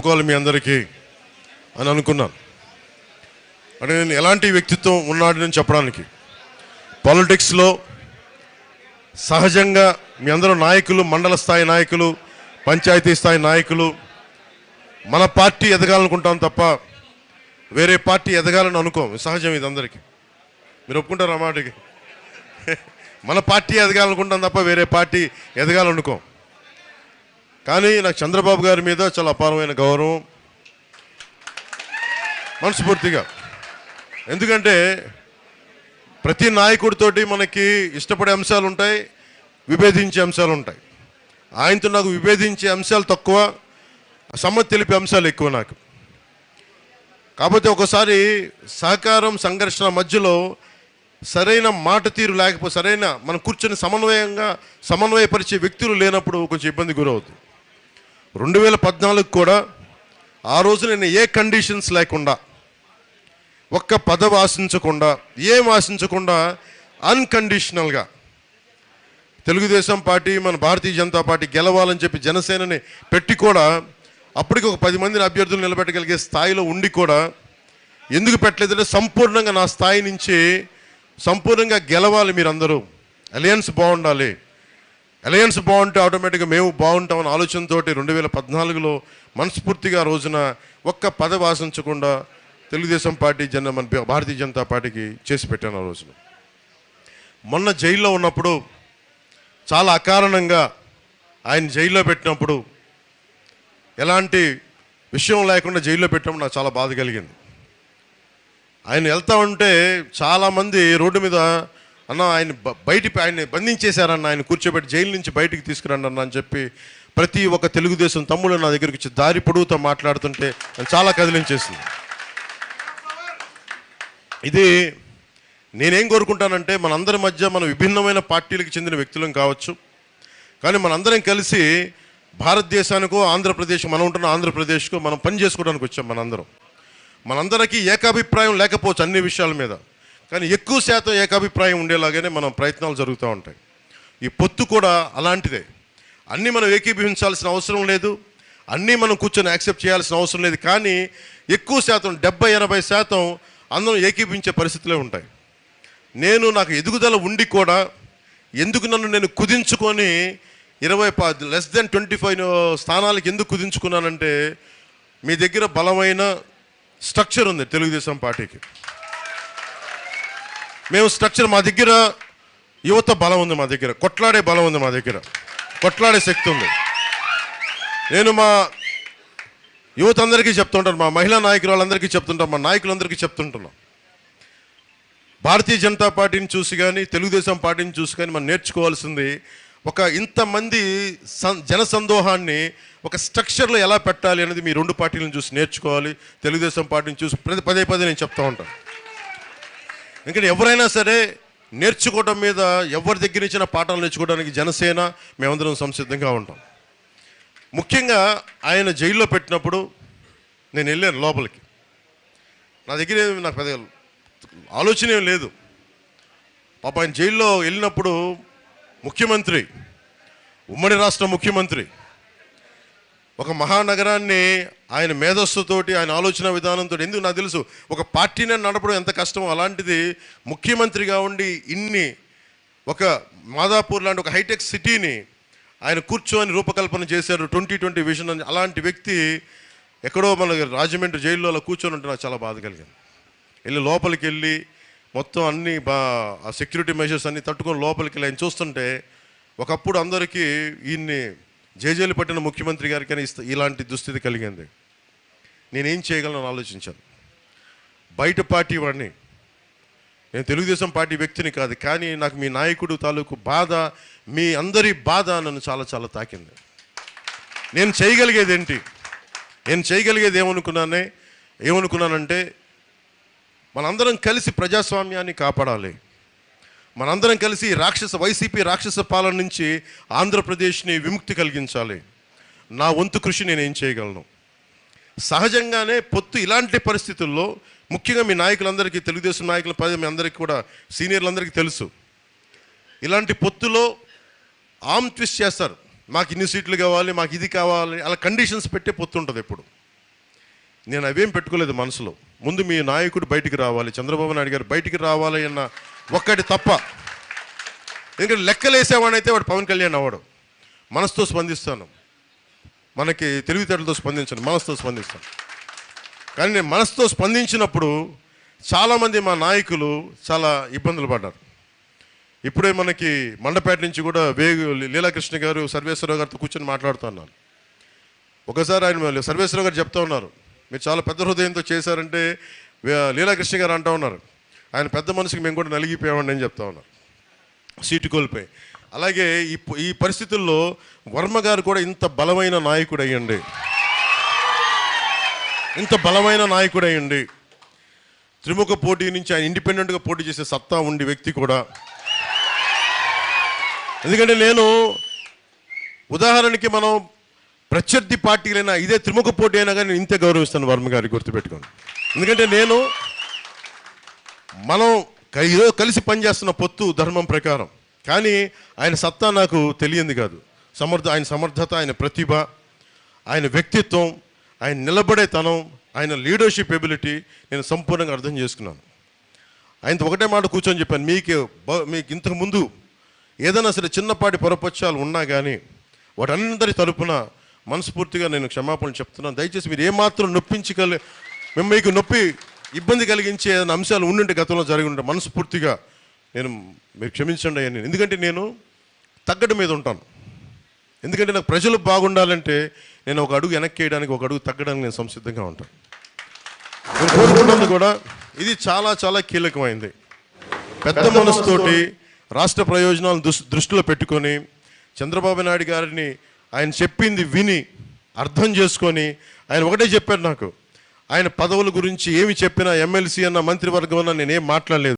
చెప్పుకోవాలి మీ అందరికీ అని అనుకున్నాను. అంటే నేను ఎలాంటి వ్యక్తిత్వం ఉన్నాడని చెప్పడానికి. పాలిటిక్స్లో సహజంగా మీ అందరూ నాయకులు, మండల స్థాయి నాయకులు, పంచాయతీ స్థాయి నాయకులు, మన పార్టీ ఎదగాలనుకుంటాం తప్ప వేరే పార్టీ ఎదగాలని అనుకోం. సహజం ఇది అందరికీ. మీరు ఒప్పుకుంటారు ఆ మాటకి? మన పార్టీ ఎదగాలనుకుంటాం తప్ప వేరే పార్టీ ఎదగాలనుకోం. కానీ నాకు చంద్రబాబు గారి మీద చాలా అపారమైన గౌరవం మనస్ఫూర్తిగా. ఎందుకంటే ప్రతి నాయకుడితోటి మనకి ఇష్టపడే అంశాలు ఉంటాయి, విభేదించే అంశాలు ఉంటాయి. ఆయనతో నాకు విభేదించే అంశాలు తక్కువ, సమ్మతి తెలిపే అంశాలు ఎక్కువ నాకు. కాకపోతే ఒకసారి సహకారం సంఘర్షణ మధ్యలో సరైన మాట తీరు లేకపోతే, సరైన మనం కూర్చొని సమన్వయపరిచే వ్యక్తులు లేనప్పుడు కొంచెం ఇబ్బంది గురవుతుంది. 2014 కూడా ఆ రోజు నేను ఏ కండిషన్స్ లేకుండా, ఒక్క పదవి ఆశించకుండా, ఏం ఆశించకుండా అన్కండిషనల్గా తెలుగుదేశం పార్టీ, మన భారతీయ జనతా పార్టీ గెలవాలని చెప్పి జనసేనని పెట్టి కూడా, అప్పటికి ఒక 10 మందిని అభ్యర్థులు నిలబెట్టగలిగే స్థాయిలో ఉండి కూడా ఎందుకు పెట్టలేదంటే సంపూర్ణంగా నా స్థాయి నుంచి సంపూర్ణంగా గెలవాలి, మీరందరూ అలయన్స్ బాగుండాలి, అలయన్స్ బాగుంటే ఆటోమేటిక్గా మేము బాగుంటామని ఆలోచనతో 2014లో మనస్ఫూర్తిగా రోజున ఒక్క పదవి ఆశించకుండా తెలుగుదేశం పార్టీ మన భారతీయ జనతా పార్టీకి చేసి పెట్టాను. ఆ రోజున మొన్న జైల్లో ఉన్నప్పుడు చాలా అకారణంగా ఆయన జైల్లో పెట్టినప్పుడు, ఎలాంటి విషయం లేకుండా జైల్లో పెట్టినప్పుడు నాకు చాలా బాధ కలిగింది. ఆయన వెళ్తా ఉంటే చాలామంది రోడ్డు మీద అన్న ఆయన్ని బంధించేశారన్న, ఆయన కూర్చోబెట్టి జైలు నుంచి బయటికి తీసుకురండి అన్న అని చెప్పి ప్రతి ఒక్క తెలుగుదేశం తమ్ముడు నా దగ్గరికి వచ్చి దారి పొడుగుతో మాట్లాడుతుంటే చాలా కదిలించేసింది. ఇది నేనేం కోరుకుంటానంటే, మనందరి మధ్య మనం విభిన్నమైన పార్టీలకు చెందిన వ్యక్తులం కావచ్చు, కానీ మనందరం కలిసి భారతదేశానికో ఆంధ్రప్రదేశ్, మనం ఉంటున్న ఆంధ్రప్రదేశ్కు మనం పని చేసుకోవడానికి వచ్చాం. మనందరికీ ఏకాభిప్రాయం లేకపోవచ్చు అన్ని విషయాల మీద, కానీ ఎక్కువ శాతం ఏకాభిప్రాయం ఉండేలాగానే మనం ప్రయత్నాలు జరుగుతూ ఉంటాయి. ఈ పొత్తు కూడా అలాంటిదే. అన్నీ మనం ఏకీభవించాల్సిన అవసరం లేదు, అన్నీ మనం కూర్చొని యాక్సెప్ట్ చేయాల్సిన అవసరం లేదు, కానీ ఎక్కువ శాతం 70-80% అందరం ఏకీభవించే పరిస్థితులే ఉంటాయి. నాకు ఎదుగుదల ఉండి కూడా ఎందుకు నన్ను నేను కుదించుకొని 25 స్థానాలకు ఎందుకు కుదించుకున్నానంటే, మీ దగ్గర బలమైన స్ట్రక్చర్ ఉంది తెలుగుదేశం పార్టీకి. మేము స్ట్రక్చర్, మా దగ్గర యువత బలం ఉంది, మా దగ్గర కొట్లాడే బలం ఉంది, మా దగ్గర కొట్లాడే శక్తి ఉంది. నేను మా యువత అందరికీ చెప్తుంటాను, మా మహిళా నాయకులు వాళ్ళందరికీ చెప్తుంటాం, మా నాయకులందరికీ చెప్తుంటున్నాం, భారతీయ జనతా పార్టీని చూసి కానీ తెలుగుదేశం పార్టీని చూసి కానీ మనం నేర్చుకోవాల్సింది, ఒక ఇంతమంది జనసందోహాన్ని ఒక స్ట్రక్చర్లో ఎలా పెట్టాలి అనేది మీ రెండు పార్టీలను చూసి నేర్చుకోవాలి. తెలుగుదేశం పార్టీని చూసి పదే నేను చెప్తూ ఉంటాను. ఎందుకంటే ఎవరైనా సరే నేర్చుకోవడం మీద, ఎవరి దగ్గర ఇచ్చిన పాఠాలు నేర్చుకోవడానికి జనసేన మేమందరం సంసిద్ధంగా ఉంటాం. ముఖ్యంగా ఆయన జైల్లో పెట్టినప్పుడు నేను వెళ్ళాను లోపలికి. నా దగ్గర నాకు పెద్ద ఆలోచన ఏం లేదు. పాప ఆయన జైల్లో వెళ్ళినప్పుడు ముఖ్యమంత్రి, ఉమ్మడి రాష్ట్ర ముఖ్యమంత్రి, ఒక మహానగరాన్ని ఆయన మేధస్సుతోటి, ఆయన ఆలోచన విధానంతో, ఎందుకు నాకు తెలుసు ఒక పార్టీని నడపడం ఎంత కష్టమో, అలాంటిది ముఖ్యమంత్రిగా ఉండి ఒక మాదాపూర్ లాంటి ఒక హైటెక్ సిటీని ఆయన కూర్చొని రూపకల్పన చేశారు, 2020 విజన్ అని. అలాంటి వ్యక్తి ఎక్కడో మన రాజమండ్రి జైల్లో అలా కూర్చొని ఉంటే నాకు చాలా బాధ కలిగింది. లోపలికి వెళ్ళి మొత్తం అన్ని ఆ సెక్యూరిటీ మెజర్స్ అన్ని తట్టుకొని లోపలికి వెళ్ళి ఆయన చూస్తుంటే, ఒకప్పుడు అందరికీ ఈయన్ని జైలు పట్టిన ముఖ్యమంత్రి గారికి అని ఇలాంటి దుస్థితి కలిగింది. నేనేం చేయగలను ఆలోచించాను. బయట పార్టీ వాడిని, నేను తెలుగుదేశం పార్టీ వ్యక్తిని కాదు, కానీ నాకు మీ నాయకుడు తాలూకు బాధ, మీ అందరి బాధ నన్ను చాలా తాకింది. నేను చేయగలిగేది ఏంటి? నేను చేయగలిగేది ఏమనుకున్నానంటే, మనందరం కలిసి ప్రజాస్వామ్యాన్ని కాపాడాలి, మనందరం కలిసి వైసీపీ రాక్షస పాలన నుంచి ఆంధ్రప్రదేశ్ని విముక్తి కలిగించాలి. నా వంతు కృషి నేనేం చేయగలను? సహజంగానే పొత్తు ఇలాంటి పరిస్థితుల్లో, ముఖ్యంగా మీ నాయకులందరికీ, తెలుగుదేశం నాయకుల మీ అందరికీ కూడా, సీనియర్లందరికీ తెలుసు, ఇలాంటి పొత్తులో ఆర్మ్ ట్విస్ట్ చేస్తారు. మాకు ఇన్ని సీట్లు కావాలి, మాకు ఇది కావాలి, అలా కండిషన్స్ పెట్టే పొత్తు ఉంటుంది ఎప్పుడు. నేను అవేం పెట్టుకోలేదు మనసులో. ముందు మీ నాయకుడు బయటికి రావాలి, చంద్రబాబు నాయుడు గారు బయటికి రావాలి అన్న ఒక్కటి తప్ప. ఎందుకంటే లెక్కలేసేవాడైతే వాడు పవన్ కళ్యాణ్ అవ్వడు. మనసుతో స్పందిస్తాను, మనకి తెలివితేటలతో స్పందించను, మనసుతో స్పందిస్తాను. కానీ నేను మనసుతో స్పందించినప్పుడు చాలామంది మా నాయకులు చాలా ఇబ్బందులు పడ్డారు. ఇప్పుడే మనకి మండపేట నుంచి కూడా లీలాకృష్ణ గారు సర్వేశ్వరరావు గారితో కూర్చొని మాట్లాడుతున్నారు. ఒకసారి ఆయన సర్వేశ్వరరావు గారు చెప్తా ఉన్నారు, మీరు చాలా పెద్ద హృదయంతో చేశారంటే లీలాకృష్ణ గారు అంటూ ఉన్నారు, ఆయన పెద్ద మనసుకి మేము కూడా నలిగిపోయామండి అని చెప్తా ఉన్నారు, సీటు కోల్పోయి. అలాగే ఈ పరిస్థితుల్లో వర్మ గారు కూడా ఇంత బలమైన నాయకుడు అయ్యండి, ఇంత బలమైన నాయకుడు అయ్యండి, త్రిముఖ పోటీ నుంచి ఆయన ఇండిపెండెంట్గా పోటీ చేసే సత్తా ఉండి వ్యక్తి కూడా. ఎందుకంటే నేను ఉదాహరణకి మనం ప్రత్యర్థి పార్టీలైనా ఇదే త్రిముఖ పోటీ అయినా కానీ నేను ఇంతే గౌరవిస్తాను వర్మ గారికి, గుర్తుపెట్టుకోండి. ఎందుకంటే మనం ఈరోజు కలిసి పనిచేస్తున్న పొత్తు ధర్మం ప్రకారం, కానీ ఆయన సత్తా నాకు తెలియంది కాదు. ఆయన సమర్థత, ఆయన ప్రతిభ, ఆయన వ్యక్తిత్వం, ఆయన నిలబడేతనం, ఆయన లీడర్షిప్ ఎబిలిటీ నేను సంపూర్ణంగా అర్థం చేసుకున్నాను. ఆయనతో ఒకటే మాట కూర్చొని చెప్పాను, మీకు ఇంతకుముందు ఏదైనా సరే చిన్నపాటి పొరపక్షాలు ఉన్నా కానీ వాటందరి తరపున మనస్ఫూర్తిగా నేను క్షమాపణ చెప్తున్నాను. దయచేసి మీరు ఏమాత్రం మీకు ఇబ్బంది కలిగించే ఏదైనా అంశాలు ఉండుంటే గతంలో జరిగి ఉంటే మనస్ఫూర్తిగా మీరు క్షమించండి అయ్యా. ఎందుకంటే నేను తగ్గడం మీద ఉంటాను. ఎందుకంటే నాకు ప్రజలు బాగుండాలంటే నేను ఒక అడుగు వెనక్కి వేయడానికి, ఒక అడుగు తగ్గడానికి నేను సంసిద్ధంగా ఉంటాను. నేను కోరుకున్నది కూడా ఇది చాలా చాలా కీలకమైంది. పెద్ద మనసుతోటి రాష్ట్ర ప్రయోజనాలను దృష్టిలో పెట్టుకొని చంద్రబాబు నాయుడు గారిని ఆయన చెప్పింది విని అర్థం చేసుకొని, ఆయన ఒకటే చెప్పారు నాకు, ఆయన పదవుల గురించి ఏమి చెప్పినా ఎమ్మెల్సీ అన్న మంత్రివర్గం అన్న నేనేం మాట్లాడలేదు.